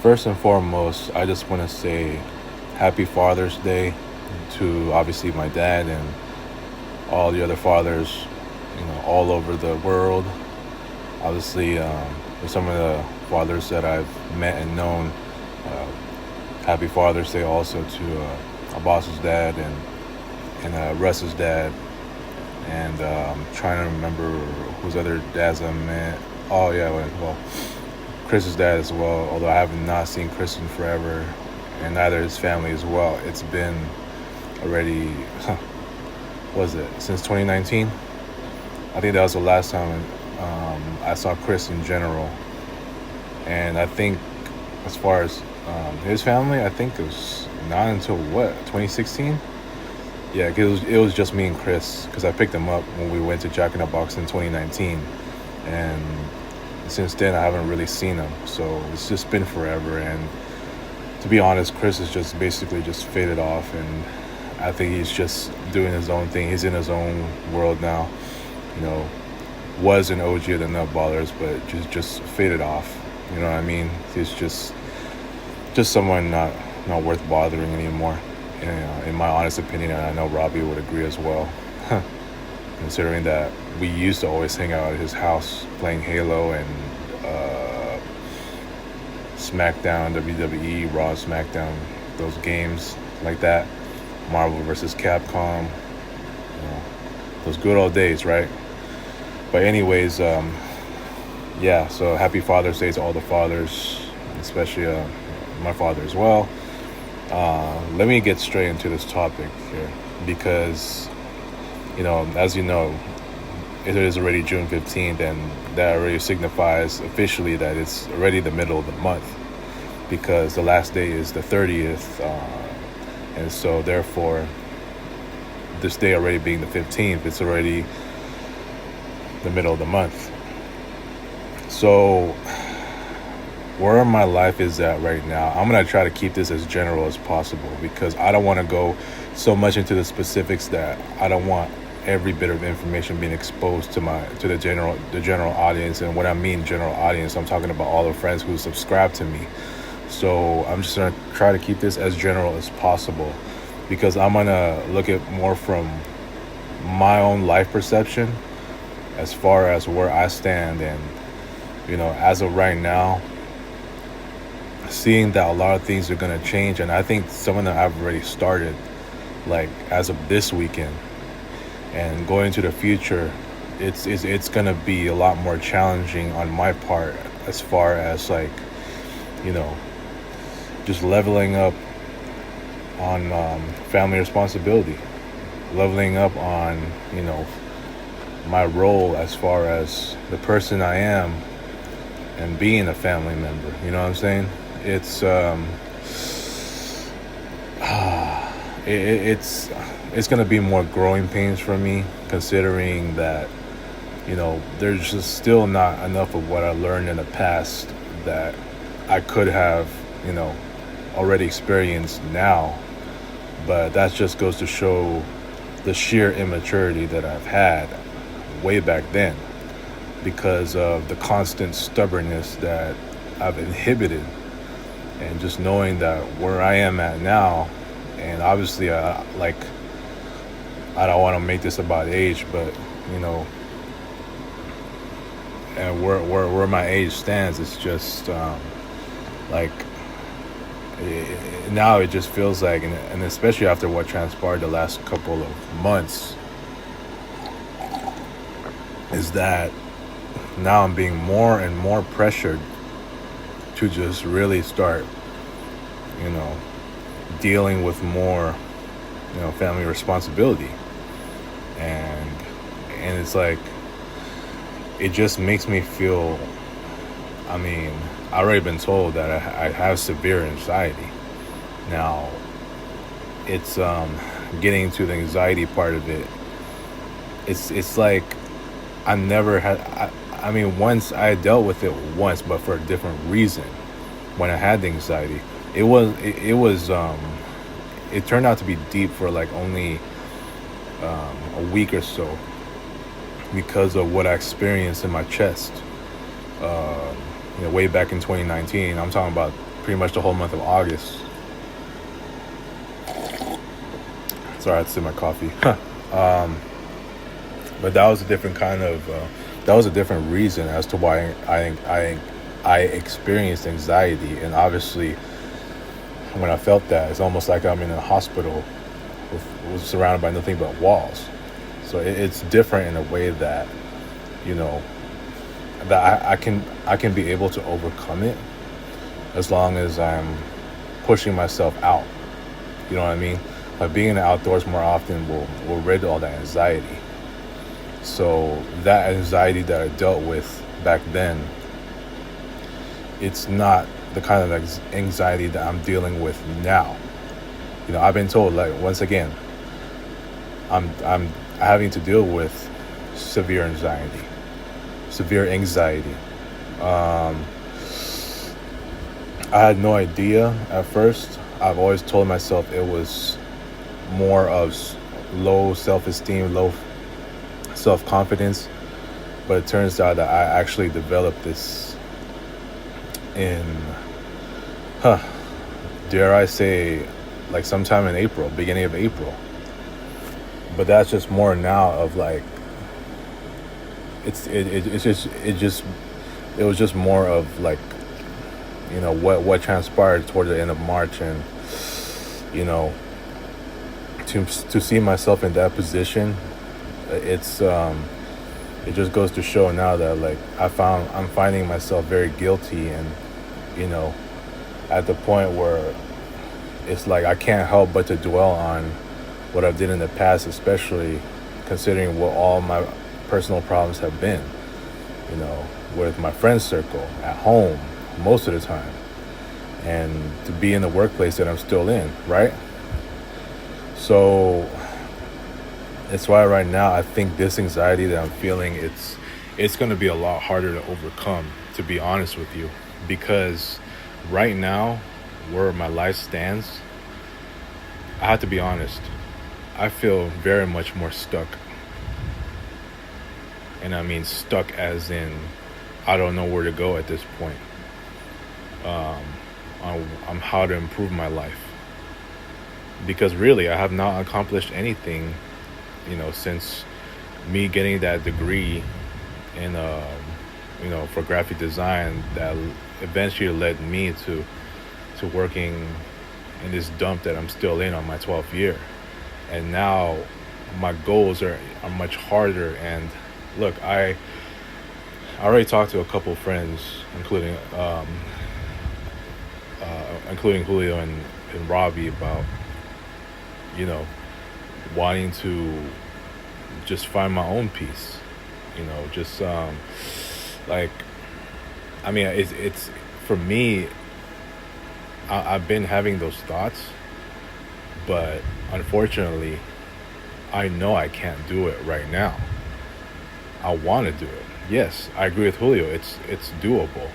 First and foremost, I just want to say happy Father's Day to obviously my dad and all the other fathers, all over the world. Obviously, with some of the fathers that I've met and known, uh, happy Father's Day also to Abbas's dad and Russ's dad. And trying to remember whose other dads I met. Oh yeah, well, Chris's dad as well. Although I have not seen Chris in forever, and neither his family as well. It's been already, was it since 2019? I think that was the last time I saw Chris in general. And I think as far as his family, I think it was not until what 2016. Yeah, 'cause it was just me and Chris because I picked him up when we went to Jack in the Box in 2019, and since then I haven't really seen him. So it's just been forever. And to be honest, Chris is just basically just faded off, and I think he's just doing his own thing. He's in his own world now. You know, was an OG of the Nut Ballers, but just faded off. You know what I mean? He's just someone not worth bothering anymore. In my honest opinion, and I know Robbie would agree as well. Considering that we used to always hang out at his house playing Halo and SmackDown, WWE, Raw, SmackDown, those games like that, Marvel versus Capcom, those good old days, right? But anyways, yeah. So happy Father's Day to all the fathers, especially my father as well. Let me get straight into this topic here because, as you know, it is already June 15th, and that already signifies officially that it's already the middle of the month because the last day is the 30th. And so, therefore, this day already being the 15th, it's already the middle of the month. So, where my life is at right now, I'm going to try to keep this as general as possible because I don't want to go so much into the specifics that I don't want every bit of information being exposed to the general audience. And when I mean general audience, I'm talking about all the friends who subscribe to me. So I'm just going to try to keep this as general as possible because I'm going to look at more from my own life perception as far as where I stand. And as of right now, seeing that a lot of things are going to change, and I think some of them I've already started, like as of this weekend, and going into the future, it's going to be a lot more challenging on my part as far as just leveling up on family responsibility, leveling up on my role as far as the person I am and being a family member. You know what I'm saying? It's it's gonna be more growing pains for me, considering that there's just still not enough of what I learned in the past that I could have already experienced now. But that just goes to show the sheer immaturity that I've had way back then because of the constant stubbornness that I've inhibited, and just knowing that where I am at now, and obviously I don't want to make this about age, but and where my age stands, it's just like now it just feels like, and especially after what transpired the last couple of months, is that now I'm being more and more pressured to just really start, dealing with more, family responsibility. And it's like, it just makes me feel, I mean, I've already been told that I have severe anxiety. Now, it's getting to the anxiety part of it. It's like I never had. I mean, once I dealt with it once, but for a different reason. When I had the anxiety, it turned out to be deep for like only a week or so because of what I experienced in my chest. Way back in 2019. I'm talking about pretty much the whole month of August. Sorry, I had to sip my coffee. But that was a different kind of that was a different reason as to why I experienced anxiety. And obviously, when I felt that, it's almost like I'm in a hospital was surrounded by nothing but walls. So it's different in a way that, you know, that I can be able to overcome it as long as I'm pushing myself out. You know what I mean? Like being in the outdoors more often will rid all that anxiety. So that anxiety that I dealt with back then, it's not the kind of anxiety that I'm dealing with now. You know, I've been told, like, once again, I'm having to deal with severe anxiety. Severe anxiety. I had no idea at first. I've always told myself it was more of low self-esteem, low self-confidence, but it turns out that I actually developed this in, dare I say, like sometime in April, beginning of April. But that's just more now of like, it was just more of like, you know, what transpired toward the end of March. And, you know, to see myself in that position, it's it just goes to show now that, like, I'm finding myself very guilty. And, you know, at the point where it's like I can't help but to dwell on what I did in the past, especially considering what all my personal problems have been, you know, with my friend circle, at home, most of the time, and to be in the workplace that I'm still in, right? So it's why right now I think this anxiety that I'm feeling, it's going to be a lot harder to overcome, to be honest with you, because right now, where my life stands, I have to be honest, I feel very much more stuck. And I mean stuck as in I don't know where to go at this point. On how to improve my life. Because really, I have not accomplished anything, you know, since me getting that degree in, you know, for graphic design that eventually led me to working in this dump that I'm still in on my 12th year. And now my goals are much harder. And look, I already talked to a couple friends, including Julio and Robbie, about, you know, wanting to just find my own peace. You know, just like, I mean, it's for me. I've been having those thoughts, but unfortunately, I know I can't do it right now. I want to do it. Yes, I agree with Julio. It's doable.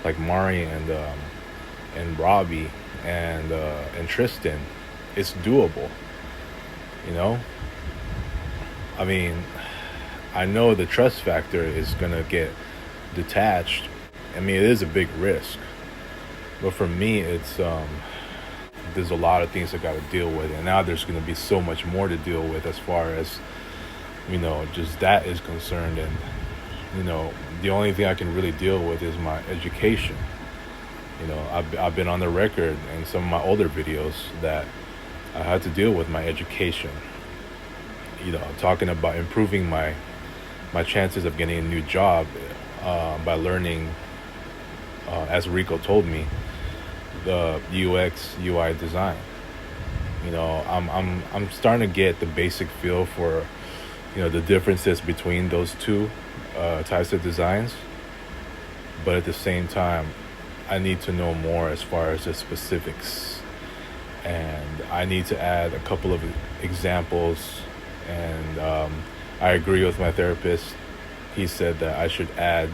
Like Mari and Robbie and Tristan, it's doable. You know, I mean, I know the trust factor is gonna get detached. I mean, it is a big risk, but for me, it's there's a lot of things I got to deal with, and now there's gonna be so much more to deal with as far as, you know, just that is concerned. And, you know, the only thing I can really deal with is my education. You know, I've been on the record in some of my older videos that I had to deal with my education. You know, talking about improving my chances of getting a new job by learning, as Rico told me, the UX UI design. You know, I'm starting to get the basic feel for, you know, the differences between those two types of designs. But at the same time, I need to know more as far as the specifics, and I need to add a couple of examples. And I agree with my therapist. He said that I should add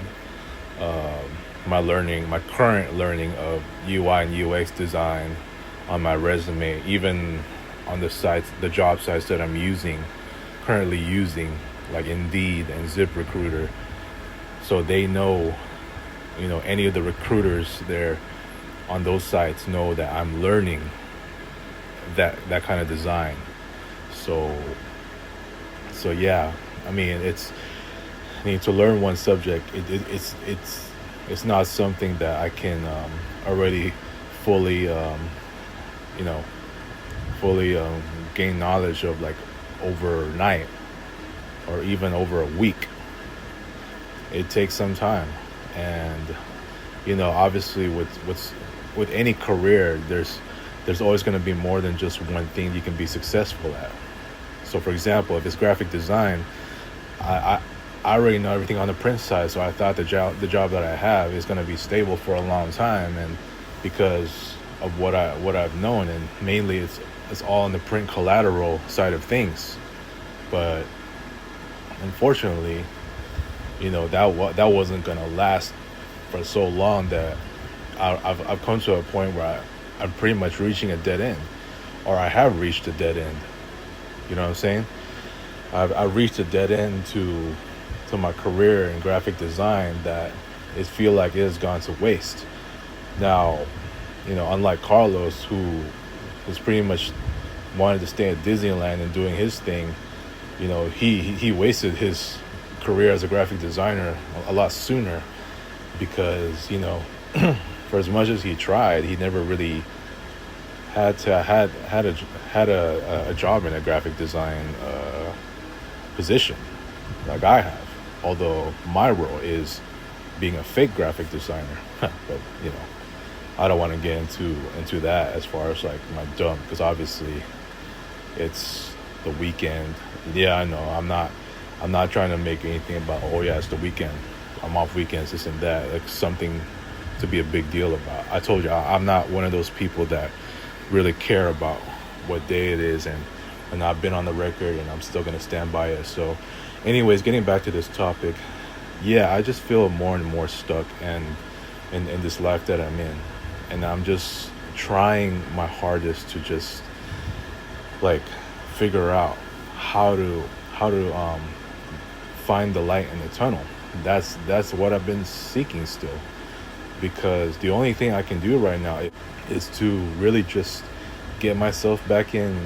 my current learning of UI and UX design on my resume, even on the job sites that I'm currently using, like Indeed and ZipRecruiter, so they know, you know, any of the recruiters there on those sites know that I'm learning that kind of design. So yeah, I mean to learn one subject. It's not something that I can already fully you know fully gain knowledge of like overnight or even over a week. It takes some time, and obviously with any career, there's always going to be more than just one thing you can be successful at. So for example, if it's graphic design, I I already know everything on the print side, so I thought the job that I have is going to be stable for a long time, and because of what I've known, and mainly it's all on the print collateral side of things. But unfortunately, that wasn't going to last for so long that I've come to a point where I'm pretty much reaching a dead end, or I have reached a dead end. You know what I'm saying? I've reached a dead end to my career in graphic design that it feel like it has gone to waste. Now, unlike Carlos, who was pretty much wanted to stay at Disneyland and doing his thing, he wasted his career as a graphic designer a lot sooner because for as much as he tried, he never really had a job in a graphic design position like I have. Although my role is being a fake graphic designer, but I don't want to get into that as far as like my dump, because obviously it's the weekend. Yeah, I know. I'm not trying to make anything about, oh yeah, it's the weekend, I'm off weekends, this and that, like something to be a big deal about. I told you I'm not one of those people that really care about what day it is, and I've been on the record and I'm still gonna stand by it. So anyways, getting back to this topic, yeah, I just feel more and more stuck and in this life that I'm in, and I'm just trying my hardest to just like figure out how to find the light in the tunnel. That's what I've been seeking still, because the only thing I can do right now is to really just get myself back in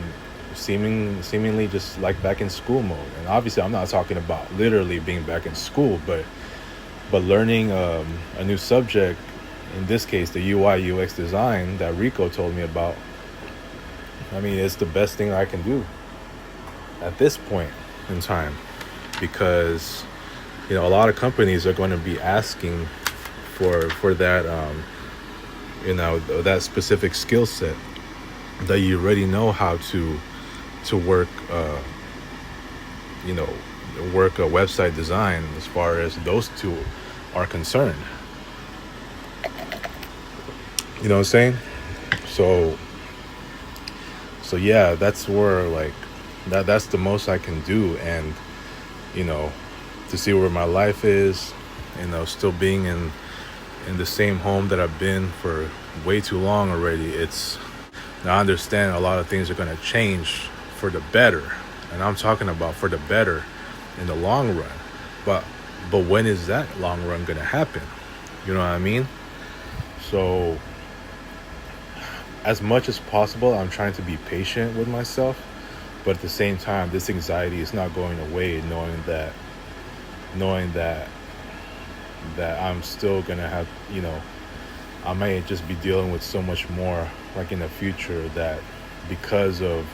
seemingly just like back in school mode. And obviously I'm not talking about literally being back in school, but learning a new subject, in this case the UI UX design that Rico told me about. I mean, it's the best thing I can do at this point in time, because a lot of companies are going to be asking for that that specific skill set that you already know how to work work a website design, as far as those two are concerned. You know what I'm saying? So yeah, that's where like that's the most I can do. And to see where my life is, still being in the same home that I've been for way too long already. Now I understand a lot of things are going to change for the better, and I'm talking about for the better in the long run. But when is that long run going to happen? You know what I mean? So as much as possible, I'm trying to be patient with myself, but at the same time, this anxiety is not going away, knowing that I'm still gonna have, I may just be dealing with so much more like in the future, that because of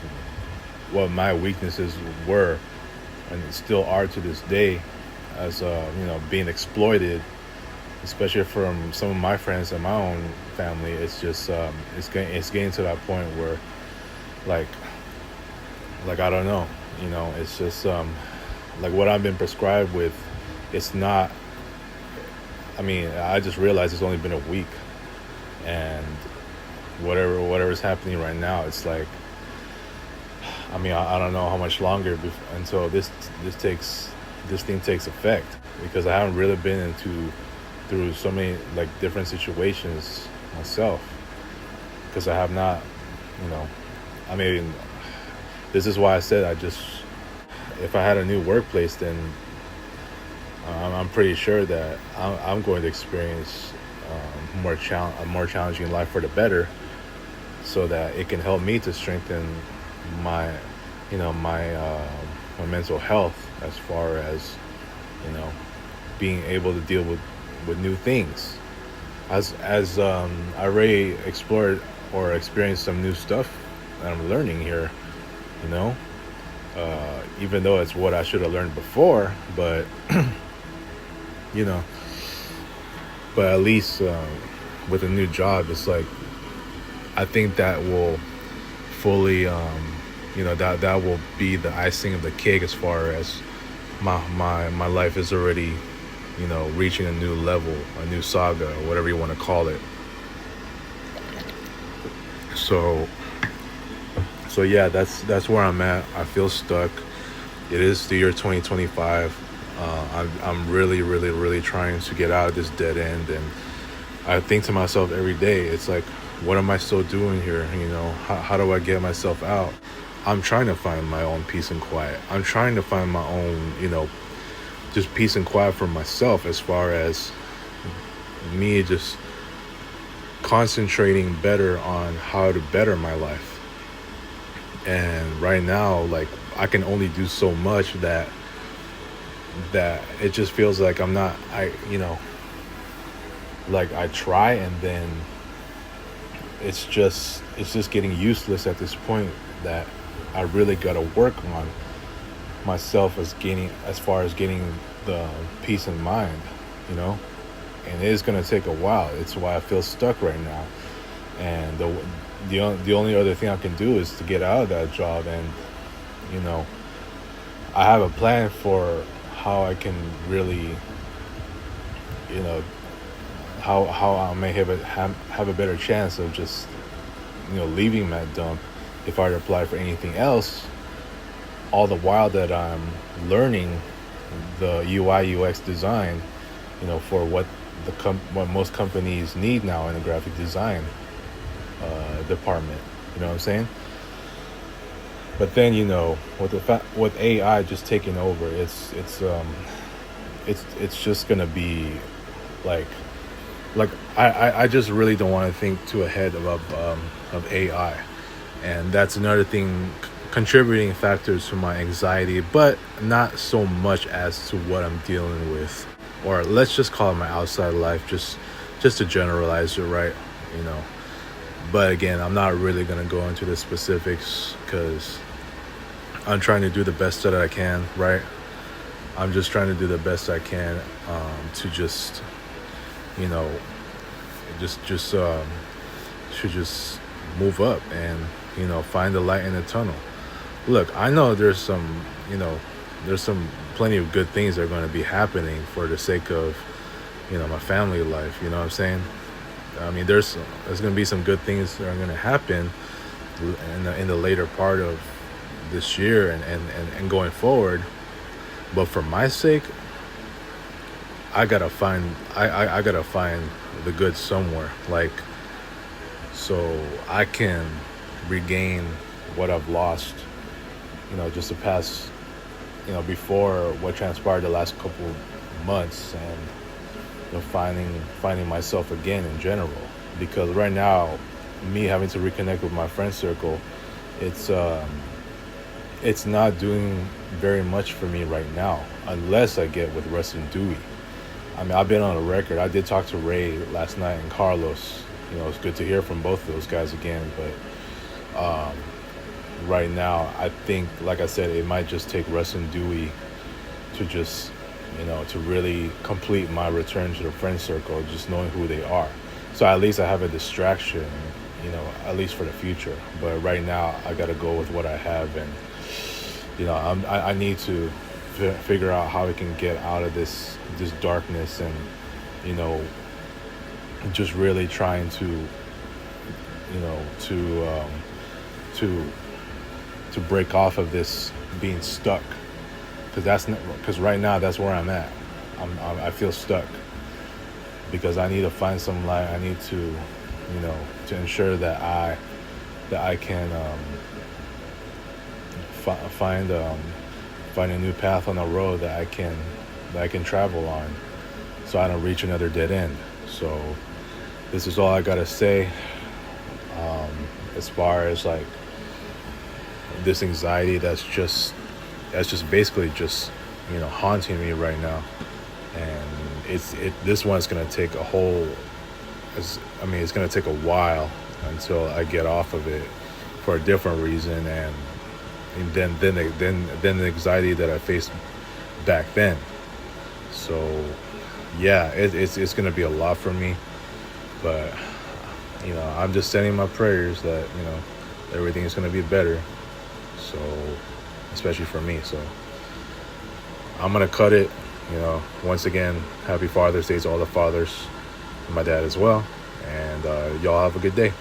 what my weaknesses were and still are to this day, as being exploited, especially from some of my friends and my own family. It's just it's getting to that point where like I don't know, it's just like what I've been prescribed with. It's not, I mean, I just realized it's only been a week, and whatever's happening right now, it's like, I mean, I don't know how much longer until this thing takes effect, because I haven't really been through so many like different situations myself, because I have not, I mean, this is why I said if I had a new workplace, then I'm pretty sure that I'm going to experience a more challenging life for the better, so that it can help me to strengthen my my mental health, as far as you know being able to deal with new things. As I already explored or experienced some new stuff that I'm learning here, you know, even though it's what I should have learned before, but you know, but at least with a new job, it's like I think that will fully, that will be the icing of the cake, as far as my life is already, reaching a new level, a new saga, or whatever you want to call it. So yeah, that's where I'm at. I feel stuck. It is the year 2025. I'm really, really, really trying to get out of this dead end, and I think to myself every day, it's like, what am I still doing here? How do I get myself out? I'm trying to find my own peace and quiet. I'm trying to find my own, just peace and quiet for myself, as far as me just concentrating better on how to better my life. And right now, like, I can only do so much that it just feels like I'm not, like, I try, and then it's just getting useless at this point, that I really got to work on myself, as far as getting the peace in mind, and it is going to take a while. It's why I feel stuck right now. And the only other thing I can do is to get out of that job. And I have a plan for how I can really, how I may have a better chance of just leaving Mad Dump if I apply for anything else, all the while that I'm learning the UI UX design, for what what most companies need now in the graphic design department. You know what I'm saying? But then, with AI just taking over, it's just gonna be like I just really don't want to think too ahead of AI, and that's another thing, contributing factors to my anxiety, but not so much as to what I'm dealing with, or let's just call it my outside life, just to generalize it, right? But again, I'm not really gonna go into the specifics, because I'm trying to do the best that I can, right? I'm just trying to do the best I can, to just, just move up, and find the light in the tunnel. Look, I know there's some plenty of good things that are going to be happening for the sake of my family life. You know what I'm saying? I mean, there's going to be some good things that are going to happen in the later part of this year and going forward. But for my sake, I gotta find the good somewhere, like, so I can regain what I've lost, just the past, before what transpired the last couple months, and finding myself again in general. Because right now, me having to reconnect with my friend circle, it's not doing very much for me right now, unless I get with Russ and Dewey. I mean, I've been on a record. I did talk to Ray last night and Carlos. It's good to hear from both of those guys again. But right now, I think, like I said, it might just take Russ and Dewey to just, to really complete my return to the friend circle, just knowing who they are. So at least I have a distraction, at least for the future. But right now, I got to go with what I have, and I need to figure out how I can get out of this darkness, and just really trying to to break off of this being stuck, because right now that's where I'm at. I feel stuck, because I need to find some light. I need to to ensure that I can find a new path on the road that I can travel on, so I don't reach another dead end. So this is all I gotta say. As far as like this anxiety that's just basically just haunting me right now, and this one's gonna take a whole. It's gonna take a while until I get off of it for a different reason, and then the anxiety that I faced back then. So yeah, it's gonna be a lot for me, but I'm just sending my prayers that everything is gonna be better. So especially for me, so I'm gonna cut it. Once again, happy Father's Day to all the fathers, and my dad as well, and y'all have a good day.